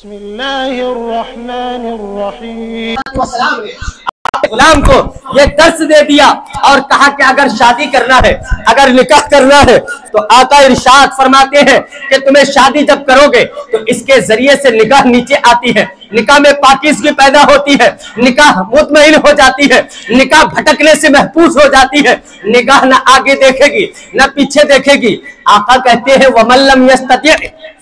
बिस्मिल्लाहिर्रहमानिर्रहीम। गुलाम को ये दर्स दे दिया और कहा कि अगर शादी करना है, अगर निकाह करना है तो आका इरशाद फरमाते हैं कि तुम्हें शादी जब करोगे तो इसके जरिए से निकाह नीचे आती है, निकाह में पाकीज़गी पैदा होती है, निकाह मुतमईन हो जाती है, निकाह भटकने से महफूज हो जाती है, निकाह न आगे देखेगी न पीछे देखेगी। आका कहते हैं वमल्लम यस्तति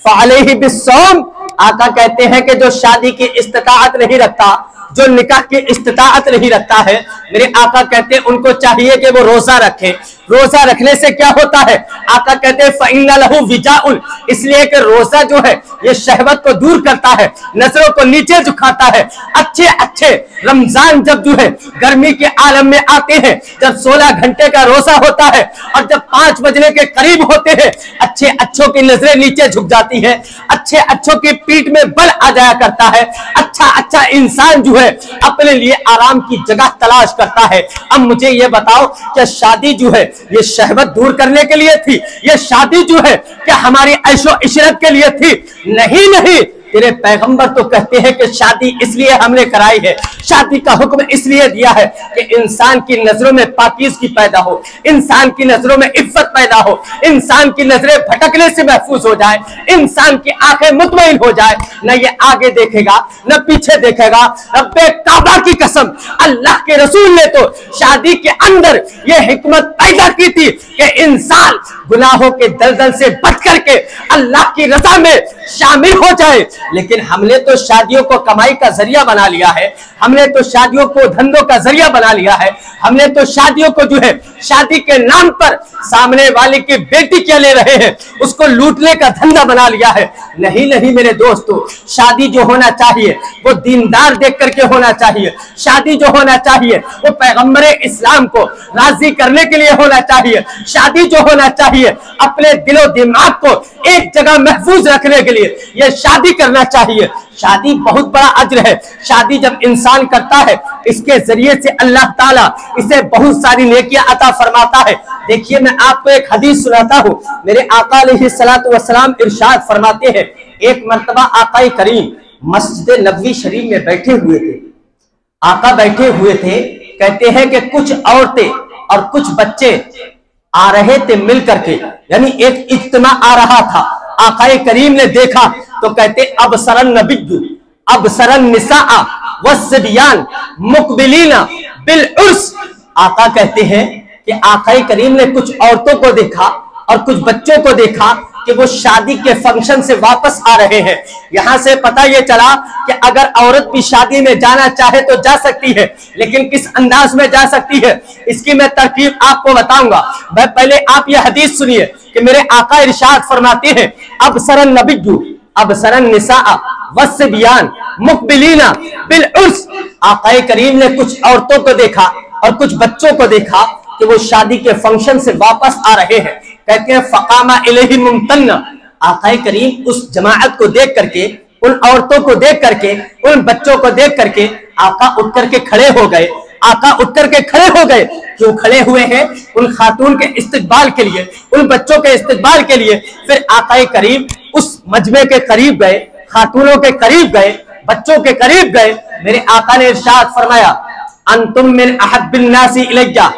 फअलैहि बिस्सौम। आका कहते हैं कि जो शादी की इस्तिताअत नहीं रखता, जो निकाह की इस्तिताअत नहीं रखता है, मेरे आका कहते हैं उनको चाहिए कि वो रोजा रखें। रोजा रखने से क्या होता है? आका कहते हैं फ़इन्ना लहू विजाउन, इसलिए कि रोजा जो है ये शहवत को दूर करता है, नजरों को नीचे झुकाता है। अच्छे अच्छे रमजान जब जो है गर्मी के आलम में आते हैं, जब 16 घंटे का रोजा होता है और जब 5 बजने के करीब होते हैं, अच्छे अच्छों की नजरें नीचे झुक जाती है, अच्छे अच्छों की पीठ में बल आ जाया करता है, अच्छा अच्छा इंसान जो है अपने लिए आराम की जगह तलाश करता है। अब मुझे ये बताओ कि शादी जो है ये शहवत दूर करने के लिए थी? ये शादी जो है क्या हमारी ऐशो इशरत के लिए थी? नहीं नहीं, तेरे पैगंबर तो कहते हैं कि शादी इसलिए हमने कराई है, शादी का हुक्म इसलिए दिया है कि इंसान की नजरों में पाकीज़गी पैदा हो, इंसान की नजरों में इफ्फत पैदा हो, इंसान की नजरें भटकने से महफूज हो जाए, इंसान की आंखें मुतमईन हो जाए, न ये आगे देखेगा न पीछे देखेगा। रब्बे काबा की कसम, अल्लाह के रसूल ने तो शादी के अंदर ये हिकमत पैदा की थी कि इंसान गुनाहों के दलदल से बच करके अल्लाह की रजा में शामिल हो जाए। लेकिन हमने तो शादियों को कमाई का जरिया बना लिया है, हमने तो शादियों को धंधों का जरिया बना लिया है, हमने तो शादियों को जो है शादी के नाम पर सामने वाले की बेटी क्या ले रहे हैं उसको लूटने का धंधा बना लिया है। नहीं नहीं मेरे दोस्तों, शादी जो होना चाहिए वो दीनदार देख करके होना चाहिए, शादी जो होना चाहिए वो पैगंबरे इस्लाम को राजी करने के लिए होना चाहिए, शादी जो होना चाहिए अपने दिलो दिमाग को एक जगह महफूज रखने के लिए ये शादी करना चाहिए। शादी बहुत बड़ा अज्र है, शादी जब इंसान करता है इसके जरिए से अल्लाह ताला इसे बहुत सारी नेकियां अता फरमाता है। देखिए मैं आपको एक हदीस सुनाता हूँ। मेरे आका अलैहिस्सलातु वस्सलाम इरशाद फरमाते हैं, एक मर्तबा आका करीम मस्जिद नबवी शरीफ में बैठे हुए थे। आका बैठे हुए थे, कहते हैं कि कुछ औरतें और कुछ बच्चे आ रहे थे मिल करके, यानी एक इज्तिमा आ रहा था। आका करीम ने देखा तो कहते अब सरन नबिय्यु अब सरन निसाअ वस्सिबियान मुकबिलीना बिल उर्स। आका कहते हैं कि आका करीम ने कुछ औरतों को देखा और कुछ बच्चों को देखा कि वो शादी के फंक्शन से वापस आ रहे हैं। यहां से पता ये चला कि अगर औरत भी शादी में जाना चाहे तो जा सकती है, लेकिन किस अंदाज में जा सकती है इसकी मैं तरकीब आपको बताऊंगा। भाई पहले आप ये हदीस सुनिए कि मेरे आका इरशाद फरमाते हैं अब सरन नबिय्यु अब सरन निसाअ वस्सिबियान मुकबिलीना बिल उर्स। आका करीम ने कुछ औरतों को देखा और कुछ बच्चों को देखा कि वो शादी के फंक्शन से वापस आ रहे हैं। कहते हैं फकामा इलैहि मुमतन्ना। आका करीम उस जमाअत को देख करके, उन औरतों को देख करके, उन बच्चों को देख करके आका उठ करके खड़े हो गए। आका उठ करके खड़े हो गए। क्यों खड़े हुए हैं? उन खातून के इस्तकबाल के लिए, उन बच्चों के इस्तकबाल के लिए। फिर आका करीम उस मजमे के करीब गए, खातूनों के करीब गए, बच्चों के करीब गए। मेरे आका ने इरशाद फरमाया अंतुम मिन अहब्बिन नासी इलैया।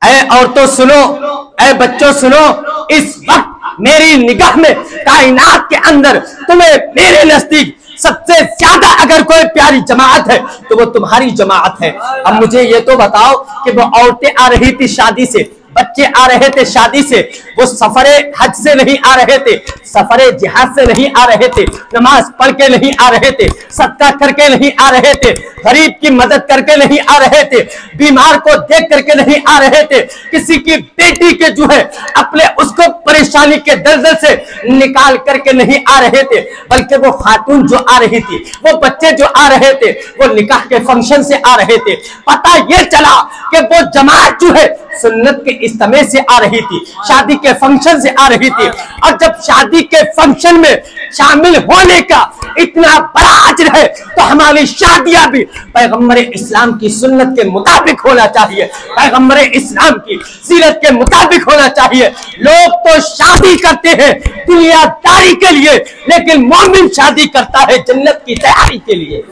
ऐ औरतों सुनो, ऐ बच्चों सुनो, इस वक्त मेरी निगाह में कायनात के अंदर तुम्हें मेरे नजदीक सबसे ज्यादा अगर कोई प्यारी जमात है तो वो तुम्हारी जमात है। अब मुझे ये तो बताओ कि वो औरतें आ रही थी शादी से, बच्चे आ रहे थे शादी से, वो सफरे हज से नहीं आ रहे थे, सफरे जिहाद से नहीं आ रहे थे, नमाज पढ़ के नहीं आ रहे थे, सदका करके नहीं आ रहे थे, गरीब की मदद करके नहीं आ रहे थे, बीमार को देख करके नहीं आ रहे थे, किसी की बेटी के जो है अपने उसको परेशानी के दलदल से निकाल करके नहीं आ रहे थे, बल्कि वो खातून जो आ रही थी, वो बच्चे जो आ रहे थे, वो निकाह के फंक्शन से आ रहे थे। पता ये चला कि वो जमात जो है सुन्नत के इज्तिमा से आ रही थी, शादी के फंक्शन से आ रही थी। और जब शादी के फंक्शन में शामिल होने का इतना बड़ा अजर है तो हमारी शादियां भी पैगंबर इस्लाम की सुन्नत के मुताबिक होना चाहिए, पैगंबर इस्लाम की सीरत के मुताबिक होना चाहिए। लोग तो शादी करते हैं दुनियादारी के लिए, लेकिन मोमिन शादी करता है जन्नत की तैयारी के लिए।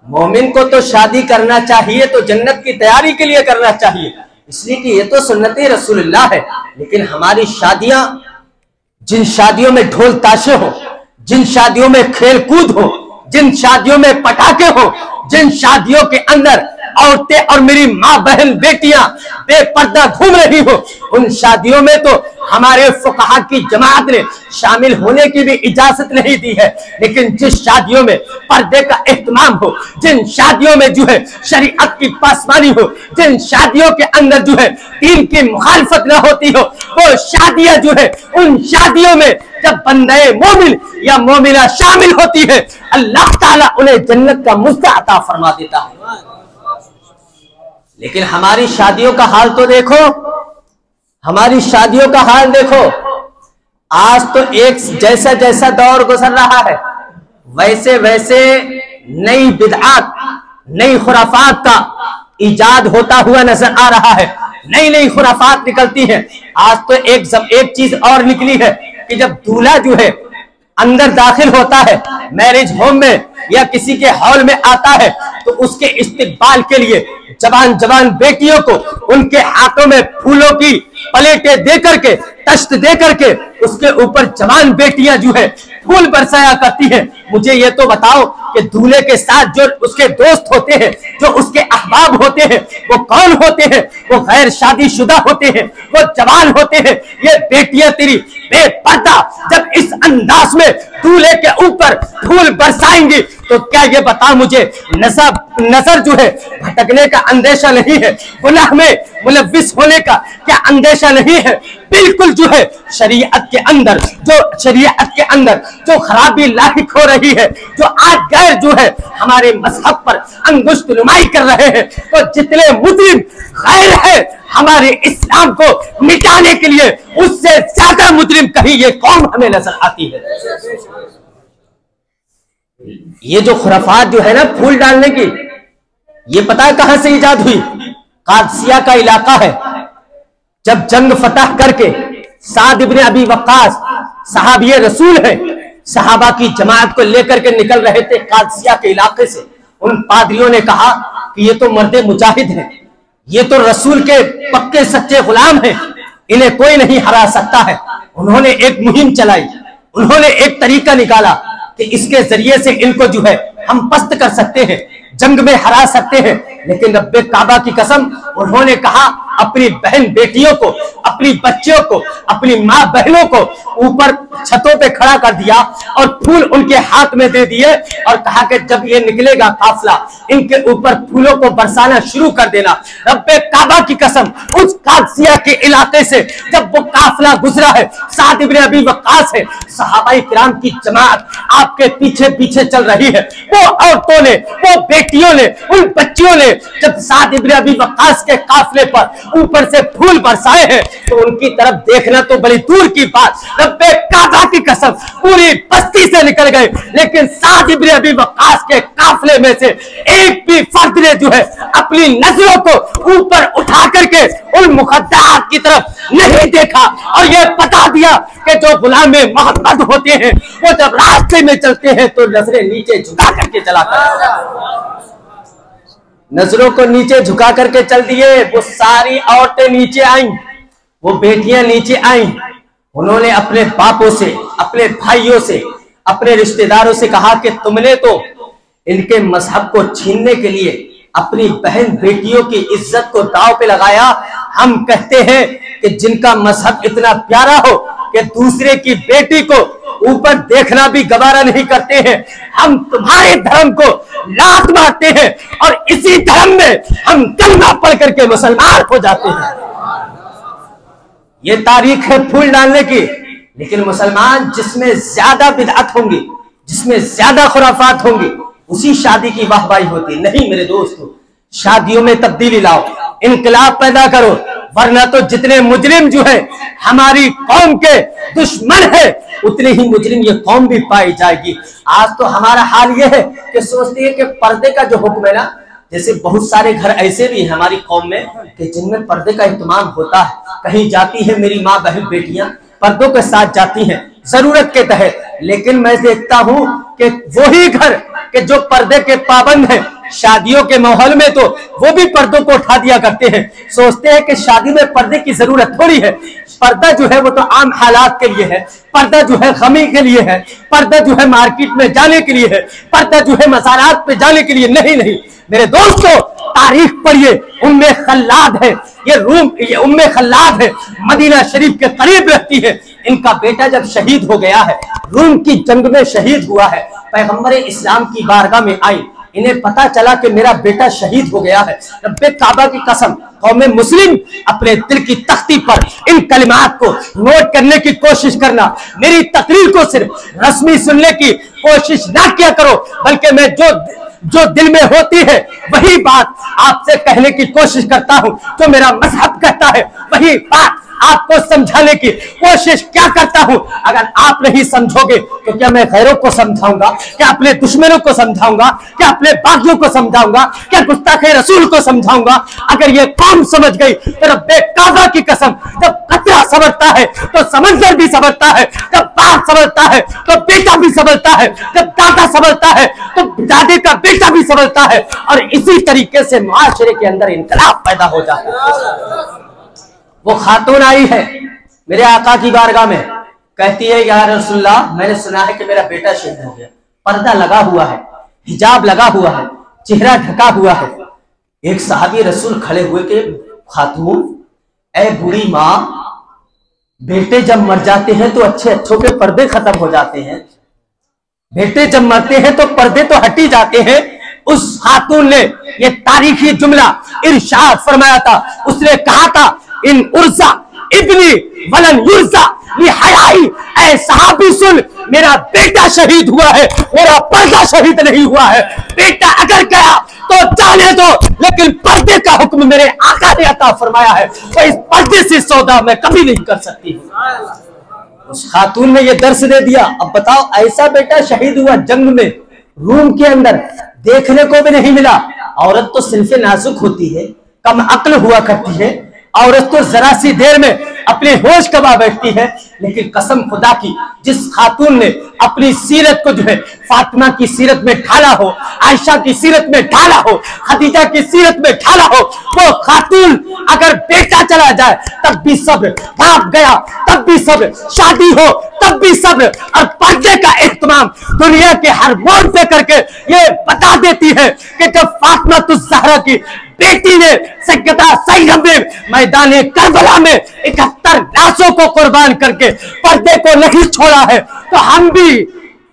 मोमिन को तो शादी करना चाहिए तो जन्नत की तैयारी के लिए करना चाहिए, इसलिए कि ये तो सुन्नत रसूलुल्लाह है। लेकिन हमारी शादियां, जिन शादियों में ढोल ताशे हो, जिन शादियों में खेल कूद हो, जिन शादियों में पटाखे हो, जिन शादियों के अंदर औरतें और मेरी माँ बहन बेटियां बेपर्दा घूम रही हो, उन शादियों में तो हमारे फुकहा की जमात ने शामिल होने की भी इजाजत नहीं दी है। लेकिन जिस शादियों में पर्दे का एहतमाम हो, जिन शादियों में जो है शरीयत की पासमानी हो, जिन शादियों के अंदर जो है दीन की मुखालफत न होती हो, वो शादियां जो है, उन शादियों में जब बंदे मोमिन या मोमिना शामिल होती है, अल्लाह ताला उन्हें जन्नत का मुफ्त अता फरमा देता है। लेकिन हमारी शादियों का हाल तो देखो, हमारी शादियों का हाल देखो। आज तो एक जैसा जैसा दौर गुजर रहा है, वैसे वैसे नई बिदअत, नई खुराफात का इजाद होता हुआ नजर आ रहा है। नई नई खुराफात निकलती हैं। आज तो एक चीज और निकली है कि जब दूल्हा जो है अंदर दाखिल होता है मैरिज होम में या किसी के हॉल में आता है, तो उसके इस्तकबाल के लिए जवान जवान बेटियों को उनके हाथों में फूलों की प्लेटें दे करके, तश्त दे करके उसके ऊपर जवान बेटियां जो है फूल बरसाया करती हैं। मुझे ये तो बताओ कि दूल्हे के साथ जो उसके दोस्त होते हैं, जो उसके अहबाब होते हैं, वो कौन होते हैं? वो गैर शादीशुदा होते हैं, वो जवान होते हैं। ये बेटियां तेरी बेपर्दा जब इस अंदाज में दूल्हे के ऊपर फूल बरसाएंगी, तो क्या ये बता मुझे नजर जो है भटकने का अंदेशा नहीं है? गुनाह में मुलव्विस होने का क्या अंदेशा नहीं है? बिल्कुल जो है शरीयत के अंदर जो खराबी लाहिक हो रही है, जो आज गैर जो है हमारे मजहब पर अंगुष्ठ नुमाई कर रहे हैं, तो जितने मुस्लिम गैर है हमारे इस्लाम को मिटाने के लिए, उससे ज्यादा मुस्लिम कहीं ये कौम हमें नजर आती है। ये जो खुराफात जो है ना फूल डालने की, ये पता है कहां से इजाद हुई? कादसिया का इलाका है। जब जंग फतह करके साद इब्ने अबी वक्कास सहाबी रसूल है, सहाबा की जमात को लेकर के निकल रहे थे कादसिया के इलाके से, उन पादरियों ने कहा कि ये तो मर्दे मुजाहिद हैं, ये तो रसूल के पक्के सच्चे गुलाम हैं, इन्हें कोई नहीं हरा सकता है। उन्होंने एक मुहिम चलाई, उन्होंने एक तरीका निकाला कि इसके जरिए से इनको जो है हम पस्त कर सकते हैं, जंग में हरा सकते हैं। लेकिन रब्बे काबा की कसम, उन्होंने कहा अपनी बहन बेटियों को, अपनी बच्चियों को, अपनी माँ बहनों को ऊपर छतों पे खड़ा कर दिया और फूल उनके हाथ में दे दिए और कहा कि जब ये निकलेगा काफिला, इनके ऊपर फूलों को बरसाना शुरू कर देना। रब्बे काबा की कसम, उस कादसिया के इलाके से जब वो काफिला गुजरा है, साद इब्ने अबी वक्कास है, सहाबाए किराम की जमात आपके पीछे पीछे चल रही है। वो औरतों ने, वो बेटियों ने, उन बच्चियों ने जब साद इब्ने अबी वक्कास के काफिले पर ऊपर से फूल बरसाए हैं, तो उनकी तरफ देखना तो बड़ी दूर की बात, रब्बे काबा की कसम पूरी बस्ती से निकल गए, लेकिन साद इब्ने अबी वक्कास के काफिले में से एक भी फर्द ने जो है अपनी नजरों को ऊपर उठा करके उन मुखद्दरात की तरफ नहीं देखा और यह बता दिया कि जो गुलामे मोहम्मद होते हैं वो जब रास्ते में चलते हैं तो नजरें नीचे झुका करके चला कर, नजरों को नीचे झुका करके चल दिए। वो सारी औरतें नीचे आईं, वो बेटियां नीचे आईं, उन्होंने अपने बापों से, अपने भाइयों से, अपने रिश्तेदारों से कहा कि तुमने तो इनके मजहब को छीनने के लिए अपनी बहन बेटियों की इज्जत को दांव पे लगाया। हम कहते हैं कि जिनका मजहब इतना प्यारा हो कि दूसरे की बेटी को ऊपर देखना भी गवारा नहीं करते हैं, हम तुम्हारे धर्म को लात मारते हैं और इसी धर्म में हम कलमा पढ़ करके मुसलमान हो जाते हैं। ये तारीख है फूल डालने की। लेकिन मुसलमान जिसमें ज्यादा बिदअत होंगी, जिसमें ज्यादा खुराफात होंगी, उसी शादी की वाहवाही होती। नहीं मेरे दोस्तों, शादियों में तब्दीली लाओ, इनकलाब पैदा करो, वरना तो जितने मुजरिम जो है हमारी कौम के दुश्मन है, उतने ही मुजरिम ये कौम भी पाई जाएगी। आज तो हमारा हाल ये है कि सोचते हैं कि पर्दे का जो हुक्म है ना, जैसे बहुत सारे घर ऐसे भी हैं हमारी कौम में कि जिनमें पर्दे का इत्मीनान होता है। कहीं जाती है मेरी माँ बहन बेटियां पर्दों के साथ जाती हैं जरूरत के तहत, लेकिन मैं देखता हूं कि वही घर के जो पर्दे के पाबंद हैं, शादियों के माहौल में तो वो भी पर्दों को उठा दिया करते हैं। सोचते हैं कि शादी में पर्दे की जरूरत थोड़ी है, पर्दा जो है वो तो आम हालात के लिए है, पर्दा जो है गमी के लिए है, पर्दा जो है मार्केट में जाने के लिए है, पर्दा जो है मज़ारात पे जाने के लिए नहीं। मेरे दोस्तों, तारीख पढ़िए, उम्मे खल्लाद है, ये उम्मे खल्लाद है, मदीना शरीफ के करीब रहती है। इनका बेटा जब शहीद हो गया है, रूम की जंग में शहीद हुआ है, पैगंबर इस्लाम की बारगाह में आई, इन्हें पता चला कि मेरा बेटा शहीद हो गया है। रब्बे काबा की कसम, कौम मुस्लिम अपने दिल की तख्ती पर इन कलिमात को नोट करने की कोशिश करना, मेरी तकरीर को सिर्फ रस्मी सुनने की कोशिश ना किया करो, बल्कि मैं जो दिल में होती है वही बात आपसे कहने की कोशिश करता हूं। जो मेरा मजहब कहता है वही बात आपको समझाने की कोशिश क्या करता हूं। अगर आप नहीं समझोगे तो क्या मैं गैरों को समझाऊंगा, क्या अपने दुश्मनों को समझाऊंगा, क्या अपने बागियों को समझाऊंगा, क्या गुस्ताखे रसूल को समझाऊंगा। अगर ये कौम समझ गई तो रब्बे काबा की कसम, जब कतरा संभलता है तो समंदर भी संभलता है, जब बाप संभलता है तो बेटा भी संभलता है, जब दादा संभलता है तो दादे का बेटा भी संभलता है, और इसी तरीके से मुआशरे के अंदर इनकलाब पैदा हो जाता है। वो खातून आई है मेरे आका की बारगाह में, कहती है या रसूलल्लाह, मैंने सुना है कि मेरा बेटा शहीद हो गया। पर्दा लगा हुआ है, हिजाब लगा हुआ है, चेहरा ढका हुआ है। एक सहाबी रसूल खड़े हुए कि खातून, ऐ बूढ़ी माँ, बेटे जब मर जाते हैं तो अच्छों के पर्दे खत्म हो जाते हैं, बेटे जब मरते हैं तो पर्दे तो हटी जाते हैं। उस खातून ने ये तारीखी जुमला इरशाद फरमाया था, उसने कहा था, इन उर्जा इब्नी वलन युर्जा लिहयाई, ऐ सहाबी सुन, मेरा बेटा शहीद हुआ है, मेरा पर्दा शहीद नहीं हुआ है। बेटा अगर गया तो जाने दो, लेकिन पर्दे का हुक्म मेरे आका ने अता फरमाया है, तो इस पर्दे से सौदा मैं कभी नहीं कर सकती हूँ। उस खातून ने यह दर्श दे दिया। अब बताओ, ऐसा बेटा शहीद हुआ जंग में, रूम के अंदर, देखने को भी नहीं मिला। औरत तो सिर्फ नाजुक होती है, कम अक्ल हुआ करती है, औरत तो जरा सी देर में अपने होश गवा बैठती है। लेकिन कसम खुदा की, जिस खातून ने अपनी सीरत को जो है फातिमा की सीरत में ढाला हो, आयशा की सीरत में ढाला हो, खदीजा की सीरत में ढाला हो, वो खातून अगर बेटा चला जाए तब भी सब्र, बाप गया तब भी सब्र, शादी हो तब भी सब्र, और पर्दे का इत्मीनान दुनिया के हर मोड़ पे करके ये बता देती है कि जब फातिमा ज़हरा की बेटी ने सैयदा ज़ैनब ने मैदान करबला में 71 लाशों को कुर्बान करके पर्दे को नहीं छोड़ा है, तो हम भी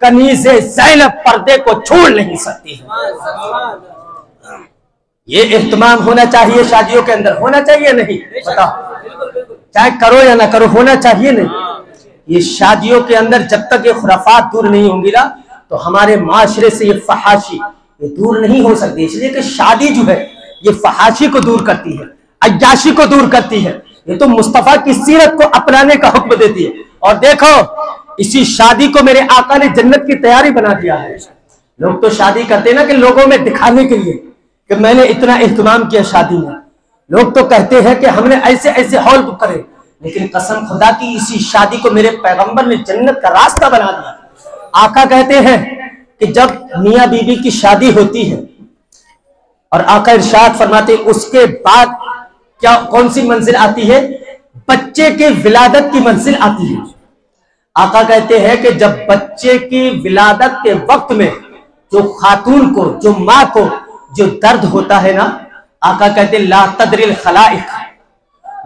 कनीज़े ज़ैनब पर्दे को छोड़ नहीं सकती है। ये इत्मीनान होना चाहिए, शादियों के अंदर होना चाहिए नहीं, बताओ, चाहे करो या ना करो, होना चाहिए नहीं। ये शादियों के अंदर जब तक ये खुराफात दूर नहीं होंगी ना, तो हमारे माशरे से ये फहाशी ये दूर नहीं हो सकती। इसलिए कि शादी जो है ये फहाशी को दूर करती है, अय्याशी को दूर करती है, ये तो मुस्तफा की सीरत को अपनाने का हुक्म देती है। और देखो, इसी शादी को मेरे आका ने जन्नत की तैयारी बना दिया है। लोग तो शादी करते हैं ना कि लोगों में दिखाने के लिए कि मैंने इतना एहतमाम किया शादी में। लोग तो कहते हैं कि हमने ऐसे ऐसे हॉल बुक करे, लेकिन कसम खुदा की इसी शादी को मेरे पैगंबर ने जन्नत का रास्ता बना दिया। आका कहते हैं कि जब मियाँ बीवी की शादी होती है और आका इरशाद फरमाते उसके बाद क्या कौन सी मंजिल आती है, बच्चे के विलादत की मंजिल आती है। आका कहते हैं कि जब बच्चे की विलादत के वक्त में जो खातून को, जो माँ को जो दर्द होता है ना, आका कहते हैं ला तदरिल खलाइक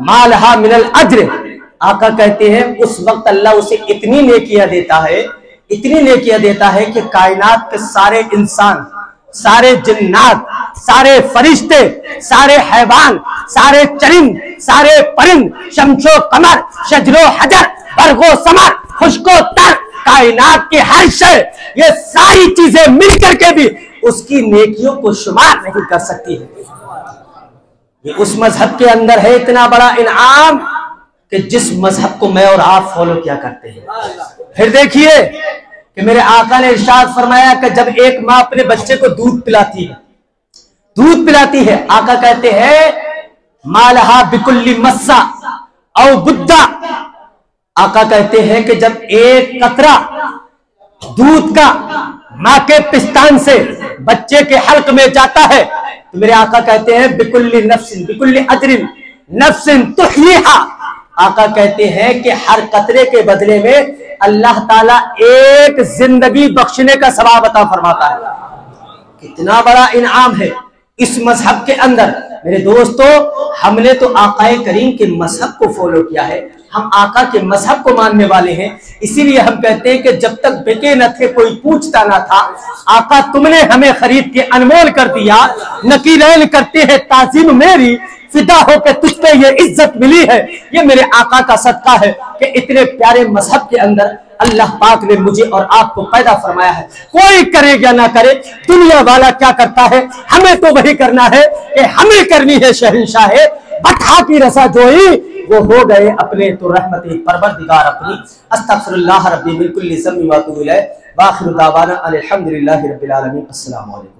मालहा मिनल अज्र। आका कहते हैं उस वक्त अल्लाह उसे इतनी नेकियां देता है, इतनी नेकियां देता है कि कायनात के सारे इंसान, सारे जिन्नात, सारे फरिश्ते, सारे हैवान, सारे चरिंद, सारे परिंद, शमशो कमर, शजरो हजर, बरगो समर, खुशको तर, कायनात के हर शय, ये सारी चीजें मिलकर के भी उसकी नेकियों को शुमार नहीं कर सकती है। ये उस मजहब के अंदर है इतना बड़ा इनाम कि जिस मजहब को मैं और आप फॉलो किया करते हैं। फिर देखिए कि मेरे आका ने इरशाद फरमाया कि जब एक माँ अपने बच्चे को दूध पिलाती है, आका कहते हैं मालहा बिकुल्ली मस्सा औ बुद्धा। आका कहते हैं कि जब एक कतरा दूध का माँ के पिस्तान से बच्चे के हल्क में जाता है तो मेरे आका कहते हैं बिकुल्ली नफ्सिन बिकुल्ली अजरिन नफ्सिन तुहयीहा। आका कहते हैं कि हर कतरे के बदले में अल्लाह ताला एक जिंदगी बख्शने का सवाब अता फरमाता है। कितना बड़ा इनाम है इस मजहब के अंदर। मेरे दोस्तों, हमने तो आकाए करीम के मजहब को फॉलो किया है, हम आका के मजहब को मानने वाले हैं। इसीलिए हम कहते हैं कि जब तक बिके न थे कोई पूछता ना था, आका तुमने हमें खरीद के अनमोल कर दिया। नकीरैन करते हैं ताजीम मेरी, फिदा होकर तुझ पे ये इज्जत मिली है। ये मेरे आका का सदका है कि इतने प्यारे मजहब के अंदर अल्लाह पाक ने मुझे और आपको पैदा फरमाया है। कोई करे या ना करे, दुनिया वाला क्या करता है, हमें तो वही करना है कि हमें करनी है शहंशाह बता की रसा जोई, वो हो गए अपने तो रहमती परवरदिगार अपनी। अस्तगफिरुल्लाह रब्बी मिन कुल्ली ज़म्बि व अतूबु इलैह। व आखिरु दावाना अनिल हम्दुलिल्लाहि रब्बिल आलमीन। अस्सलामु अलैकुम।